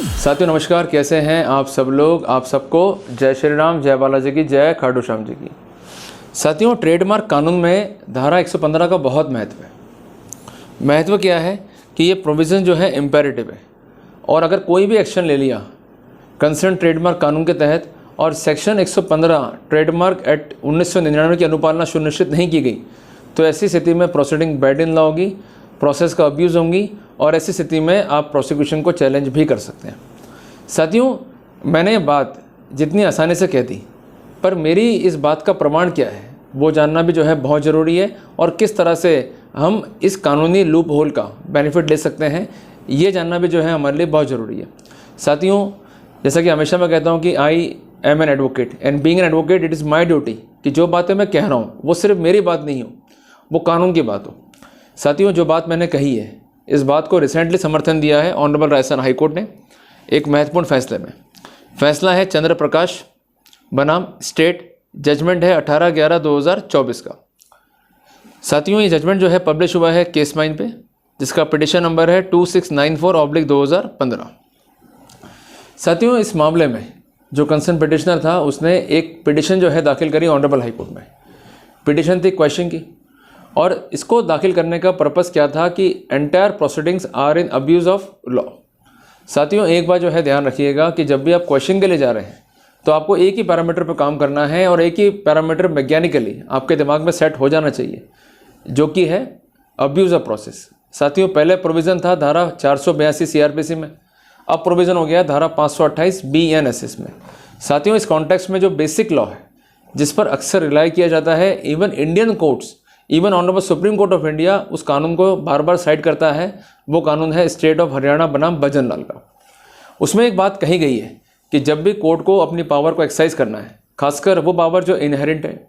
साथियों नमस्कार, कैसे हैं आप सब लोग। आप सबको जय श्री राम, जय बालाजी की, जय खाटू श्याम जी की। साथियों, ट्रेडमार्क कानून में धारा 115 का बहुत महत्व है। महत्व क्या है कि ये प्रोविज़न जो है इम्पेरेटिव है, और अगर कोई भी एक्शन ले लिया कंसर्न ट्रेडमार्क कानून के तहत और सेक्शन 115 ट्रेडमार्क एक्ट 1999 की अनुपालना सुनिश्चित नहीं की गई, तो ऐसी स्थिति में प्रोसीडिंग बैड इन लॉ होगी, प्रोसेस का अब्यूज़ होंगी, और ऐसी स्थिति में आप प्रोसिक्यूशन को चैलेंज भी कर सकते हैं। साथियों, मैंने ये बात जितनी आसानी से कह दी, पर मेरी इस बात का प्रमाण क्या है वो जानना भी जो है बहुत ज़रूरी है, और किस तरह से हम इस कानूनी लूप होल का बेनिफिट ले सकते हैं ये जानना भी जो है हमारे लिए बहुत ज़रूरी है। साथियों, जैसा कि हमेशा मैं कहता हूँ कि I am an advocate and being an advocate it is my duty कि जो बातें मैं कह रहा हूँ वो सिर्फ मेरी बात नहीं हो, वो कानून की बात हो। साथियों, जो बात मैंने कही है, इस बात को रिसेंटली समर्थन दिया है ऑनरेबल राजस्थान हाई कोर्ट ने एक महत्वपूर्ण फैसले में। फैसला है चंद्र प्रकाश बनाम स्टेट, जजमेंट है 18/11/2024 का। साथियों, ये जजमेंट जो है पब्लिश हुआ है केस माइन पे, जिसका पिटिशन नंबर है 2694/2015। साथियों, इस मामले में जो कंसर्न पिटिशनर था उसने एक पिटिशन जो है दाखिल करी ऑनरेबल हाई कोर्ट में। पिटिशन थी क्वेश्चन की, और इसको दाखिल करने का पर्पस क्या था कि entire proceedings are in abuse of law. साथियों, एक बात जो है ध्यान रखिएगा कि जब भी आप क्वेश्चन के लिए जा रहे हैं तो आपको एक ही पैरामीटर पर काम करना है, और एक ही पैरामीटर मैकेनिकली आपके दिमाग में सेट हो जाना चाहिए, जो कि है अब्यूज़ ऑफ प्रोसेस। साथियों, पहले प्रोविज़न था धारा 482 CRPC में, अब प्रोविज़न हो गया धारा 528 BNSS में। साथियों, इस कॉन्टेक्स्ट में जो बेसिक लॉ है जिस पर अक्सर रिलाई किया जाता है, even Indian courts, even honourable supreme court of India उस कानून को बार बार साइड करता है, वो कानून है स्टेट ऑफ हरियाणा बनाम भजन लाल का। उसमें एक बात कही गई है कि जब भी कोर्ट को अपनी पावर को एक्सरसाइज करना है, खासकर वो पावर जो इनहेरेंट है,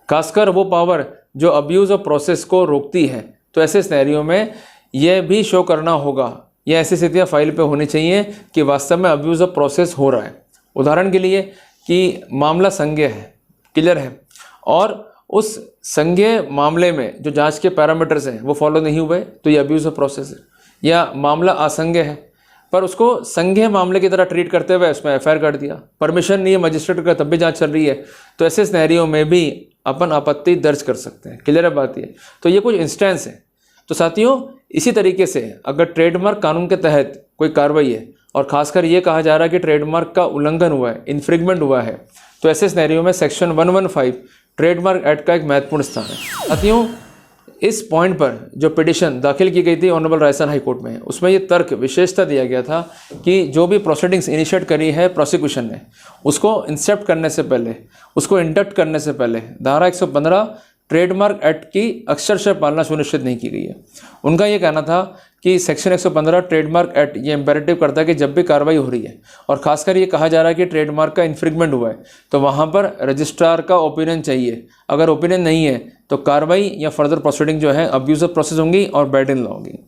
खासकर वो पावर जो अब्यूज़ ऑफ प्रोसेस को रोकती है, तो ऐसे सिनेरियो में यह भी शो करना होगा, या ऐसी स्थितियाँ फाइल पे होनी चाहिए कि वास्तव में अब्यूज़ ऑफ प्रोसेस हो रहा है। उदाहरण के लिए कि मामला संज्ञेय है, क्लियर है, और उस संज्ञेय मामले में जो जांच के पैरामीटर्स हैं वो फॉलो नहीं हुए, तो ये अब्यूज़ ऑफ प्रोसेस है। या मामला असंज्ञेय है पर उसको संज्ञेय मामले की तरह ट्रीट करते हुए उसमें FIR कर दिया, परमिशन नहीं है मजिस्ट्रेट का, तब भी जांच चल रही है, तो ऐसे सिनेरियो में भी अपन आपत्ति दर्ज कर सकते हैं। क्लियर है बात ये? तो ये कुछ इंस्टेंस है। तो साथियों, इसी तरीके से अगर ट्रेडमार्क कानून के तहत कोई कार्रवाई है, और खासकर ये कहा जा रहा है कि ट्रेडमार्क का उल्लंघन हुआ है, इन्फ्रिंगमेंट हुआ है, तो ऐसे सिनेरियो में सेक्शन 115 ट्रेडमार्क एक्ट का एक महत्वपूर्ण स्थान है। साथियों, इस पॉइंट पर जो पिटिशन दाखिल की गई थी ऑनरेबल राजस्थान हाई कोर्ट में, उसमें ये तर्क विशेषता दिया गया था कि जो भी प्रोसीडिंग्स इनिशिएट करी है प्रोसिक्यूशन ने, उसको इंसेप्ट करने से पहले, उसको इंडक्ट करने से पहले धारा 115 ट्रेडमार्क एक्ट की अक्षरशः पालना सुनिश्चित नहीं की गई है। उनका ये कहना था कि सेक्शन 115 ट्रेडमार्क एक्ट ये इम्पेरेटिव करता है कि जब भी कार्रवाई हो रही है, और खासकर ये कहा जा रहा है कि ट्रेडमार्क का इन्फ्रिंगमेंट हुआ है, तो वहाँ पर रजिस्ट्रार का ओपिनियन चाहिए। अगर ओपिनियन नहीं है तो कार्रवाई या फर्दर प्रोसीडिंग जो है अब्यूज़ ऑफ प्रोसेस होंगी और बैड इन लॉ होगी।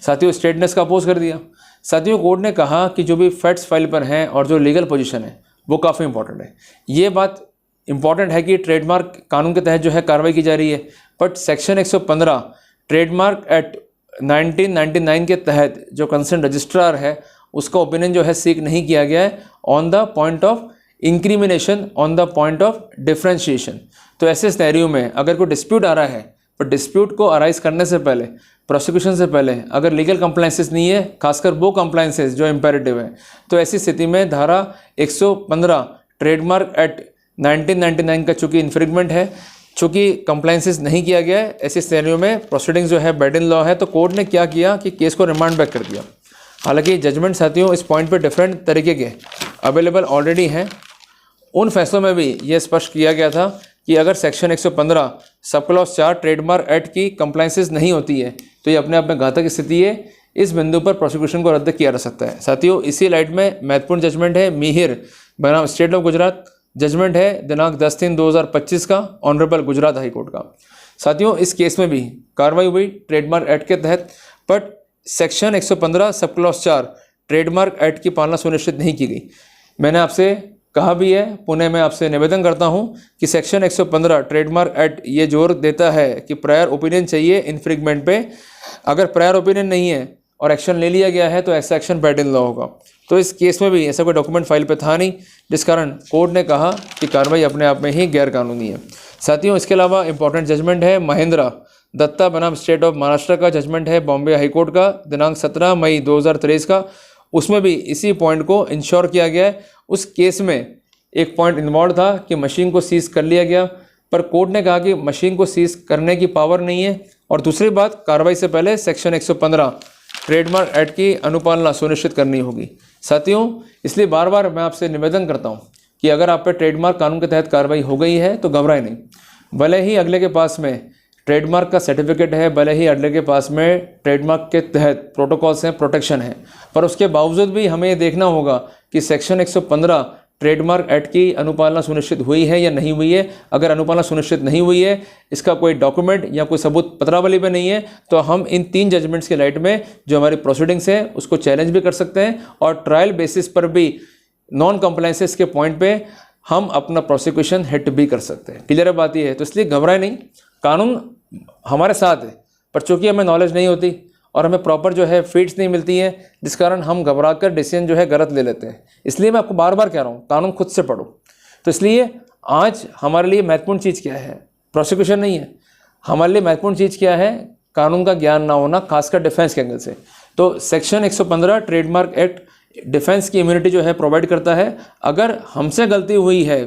साथियों, स्टेट ने इसका अपोज कर दिया। साथियों, कोर्ट ने कहा कि जो भी फैक्ट्स फाइल पर हैं और जो लीगल पोजीशन है वो काफ़ी इंपॉर्टेंट है। ये बात इंपॉर्टेंट है कि ट्रेडमार्क कानून के तहत जो है कार्रवाई की जा रही है, बट सेक्शन 115 ट्रेडमार्क एक्ट 1999 के तहत जो कंसर्न रजिस्ट्रार है उसका ओपिनियन जो है सीक नहीं किया गया है on the point of incrimination, on the point of differentiation. तो ऐसे सिनेरियो में अगर कोई डिस्प्यूट आ रहा है, पर डिस्प्यूट को अराइज करने से पहले, प्रोसिक्यूशन से पहले अगर लीगल कंप्लाइंसेस नहीं है, खासकर वो कंप्लाइंसेस जो इम्पेरेटिव है, तो ऐसी स्थिति में धारा 115 ट्रेडमार्क एक्ट 1999 का चूँकि इन्फ्रिंगमेंट है, चूँकि कंप्लाइंसेस नहीं किया गया है, ऐसे सिनेरियो में प्रोसीडिंग्स जो है बैड इन लॉ है। तो कोर्ट ने क्या किया कि केस को रिमांड बैक कर दिया। हालांकि जजमेंट साथियों इस पॉइंट पे डिफरेंट तरीके के अवेलेबल ऑलरेडी हैं। उन फैसलों में भी ये स्पष्ट किया गया था कि अगर section 115 sub clause 4 trademark act की कंप्लाइंसेस नहीं होती है तो ये अपने आप में घातक स्थिति है। इस बिंदु पर प्रोसिक्यूशन को रद्द किया जा सकता है। साथियों, इसी लाइट में महत्वपूर्ण जजमेंट है मिहिर बनाम स्टेट ऑफ गुजरात। जजमेंट है दिनांक 10/3/2025 का, ऑनरेबल गुजरात हाई कोर्ट का। साथियों, इस केस में भी कार्रवाई हुई ट्रेडमार्क एक्ट के तहत, but section 115 sub clause 4 trademark act की पालना सुनिश्चित नहीं की गई। मैंने आपसे कहा भी है, पुणे में आपसे निवेदन करता हूं कि सेक्शन 115 ट्रेडमार्क एक्ट ये जोर देता है कि प्रायर ओपिनियन चाहिए इन्फ्रिंगमेंट पे। अगर प्रायर ओपिनियन नहीं है और एक्शन ले लिया गया है तो ऐसा एक्शन बैड इन लॉ होगा। तो इस केस में भी ऐसा कोई डॉक्यूमेंट फाइल पे था नहीं, जिस कारण कोर्ट ने कहा कि कार्रवाई अपने आप में ही गैरकानूनी है। साथियों, इसके अलावा इंपॉर्टेंट जजमेंट है महिंद्रा दत्ता बनाम स्टेट ऑफ महाराष्ट्र का जजमेंट है बॉम्बे हाई कोर्ट का दिनांक 17 मई 2023 का। उसमें भी इसी पॉइंट को इंश्योर किया गया है। उस केस में एक पॉइंट इन्वॉल्व था कि मशीन को सीज कर लिया गया, पर कोर्ट ने कहा कि मशीन को सीज करने की पावर नहीं है। और दूसरी बात, कार्रवाई से पहले सेक्शन 115 ट्रेडमार्क एक्ट की अनुपालना सुनिश्चित करनी होगी। साथियों, इसलिए बार बार मैं आपसे निवेदन करता हूं कि अगर आप पे ट्रेडमार्क कानून के तहत कार्रवाई हो गई है तो घबराएं नहीं। भले ही अगले के पास में ट्रेडमार्क का सर्टिफिकेट है, भले ही अगले के पास में ट्रेडमार्क के तहत प्रोटोकॉल्स हैं, प्रोटेक्शन है, पर उसके बावजूद भी हमें ये देखना होगा कि सेक्शन 115 ट्रेडमार्क एक्ट की अनुपालना सुनिश्चित हुई है या नहीं हुई है। अगर अनुपालना सुनिश्चित नहीं हुई है, इसका कोई डॉक्यूमेंट या कोई सबूत पत्रावली पे नहीं है, तो हम इन 3 जजमेंट्स के लाइट में जो हमारी प्रोसीडिंग्स है उसको चैलेंज भी कर सकते हैं और ट्रायल बेसिस पर भी नॉन कंप्लायंसेस के पॉइंट पे हम अपना प्रोसिक्यूशन हिट भी कर सकते हैं। क्लियर बात ये है। तो इसलिए घबराए नहीं, कानून हमारे साथ है, पर चूंकि हमें नॉलेज नहीं होती और हमें प्रॉपर जो है फीड्स नहीं मिलती है, जिस कारण हम घबरा कर डिसीजन जो है गलत ले लेते हैं। इसलिए मैं आपको बार बार कह रहा हूँ, कानून खुद से पढ़ो। तो इसलिए आज हमारे लिए महत्वपूर्ण चीज़ क्या है? प्रोसिक्यूशन नहीं है। हमारे लिए महत्वपूर्ण चीज़ क्या है? कानून का ज्ञान ना होना, खासकर डिफेंस के एंगल से। तो सेक्शन 115 ट्रेडमार्क एक्ट डिफेंस की इम्यूनिटी जो है प्रोवाइड करता है। अगर हमसे गलती हुई है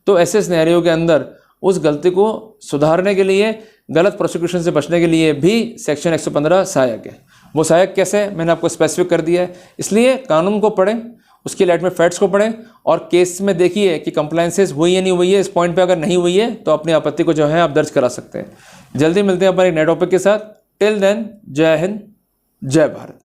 तो ऐसे सिनेरियो के अंदर उस गलती को सुधारने के लिए, गलत प्रोसिक्यूशन से बचने के लिए भी सेक्शन 115 सहायक है। वो सहायक कैसे, मैंने आपको स्पेसिफिक कर दिया है। इसलिए कानून को पढ़ें, उसके लाइट में फैक्ट्स को पढ़ें और केस में देखिए कि कंप्लायंसेस हुई है नहीं हुई है। इस पॉइंट पे अगर नहीं हुई है तो अपनी आपत्ति को जो है आप दर्ज करा सकते हैं। जल्दी मिलते हैं अपन एक नए टॉपिक के साथ। टिल देन, जय हिंद, जय भारत।